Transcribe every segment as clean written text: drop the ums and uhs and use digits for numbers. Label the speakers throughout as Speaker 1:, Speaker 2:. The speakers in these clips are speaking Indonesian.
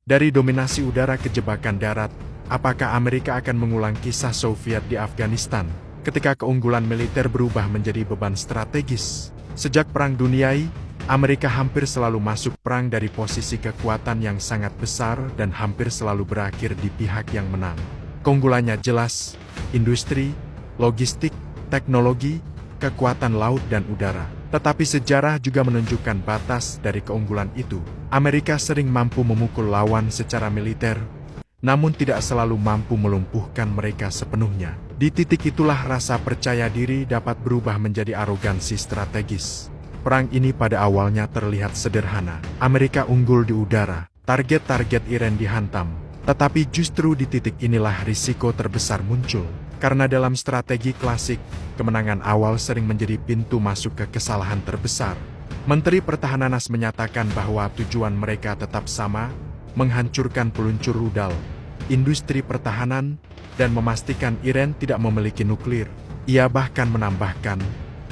Speaker 1: Dari dominasi udara ke jebakan darat, apakah Amerika akan mengulang kisah Soviet di Afghanistan, ketika keunggulan militer berubah menjadi beban strategis? Sejak Perang Dunia I, Amerika hampir selalu masuk perang dari posisi kekuatan yang sangat besar dan hampir selalu berakhir di pihak yang menang. Keunggulannya jelas, industri, logistik, teknologi, kekuatan laut dan udara. Tetapi sejarah juga menunjukkan batas dari keunggulan itu. Amerika sering mampu memukul lawan secara militer, namun tidak selalu mampu melumpuhkan mereka sepenuhnya. Di titik itulah rasa percaya diri dapat berubah menjadi arogansi strategis. Perang ini pada awalnya terlihat sederhana. Amerika unggul di udara, target-target Iran dihantam. Tetapi justru di titik inilah risiko terbesar muncul. Karena dalam strategi klasik, kemenangan awal sering menjadi pintu masuk ke kesalahan terbesar. Menteri Pertahanan AS menyatakan bahwa tujuan mereka tetap sama, menghancurkan peluncur rudal, industri pertahanan, dan memastikan Iran tidak memiliki nuklir. Ia bahkan menambahkan,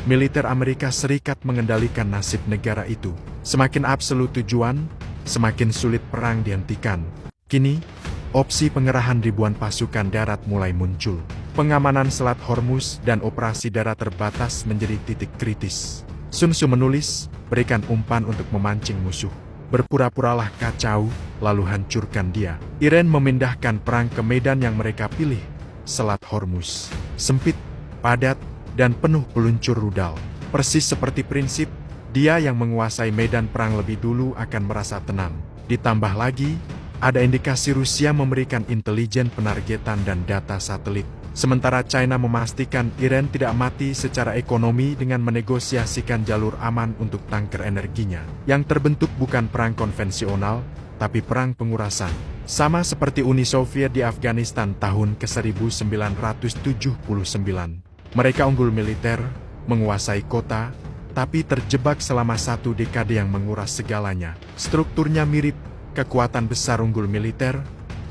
Speaker 1: militer Amerika Serikat mengendalikan nasib negara itu. Semakin absolut tujuan, semakin sulit perang dihentikan. Kini, opsi pengerahan ribuan pasukan darat mulai muncul. Pengamanan Selat Hormuz dan operasi darat terbatas menjadi titik kritis. Sun Tzu menulis, berikan umpan untuk memancing musuh. Berpura-puralah kacau, lalu hancurkan dia. Iran memindahkan perang ke medan yang mereka pilih, Selat Hormuz. Sempit, padat, dan penuh peluncur rudal. Persis seperti prinsip, dia yang menguasai medan perang lebih dulu akan merasa tenang. Ditambah lagi, ada indikasi Rusia memberikan intelijen penargetan dan data satelit. Sementara China memastikan Iran tidak mati secara ekonomi dengan menegosiasikan jalur aman untuk tanker energinya. Yang terbentuk bukan perang konvensional, tapi perang pengurasan. Sama seperti Uni Soviet di Afghanistan tahun ke-1979. Mereka unggul militer, menguasai kota, tapi terjebak selama satu dekade yang menguras segalanya. Strukturnya mirip, kekuatan besar unggul militer,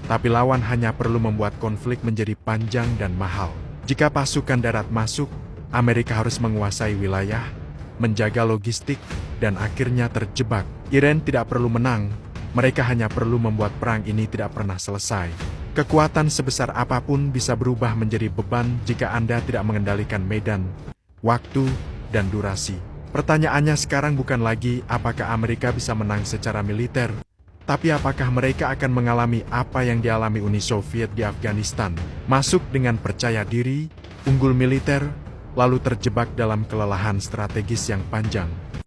Speaker 1: tapi lawan hanya perlu membuat konflik menjadi panjang dan mahal. Jika pasukan darat masuk, Amerika harus menguasai wilayah, menjaga logistik, dan akhirnya terjebak. Iran tidak perlu menang, mereka hanya perlu membuat perang ini tidak pernah selesai. Kekuatan sebesar apapun bisa berubah menjadi beban jika Anda tidak mengendalikan medan, waktu, dan durasi. Pertanyaannya sekarang bukan lagi apakah Amerika bisa menang secara militer, tapi apakah mereka akan mengalami apa yang dialami Uni Soviet di Afghanistan? Masuk dengan percaya diri, unggul militer, lalu terjebak dalam kelelahan strategis yang panjang.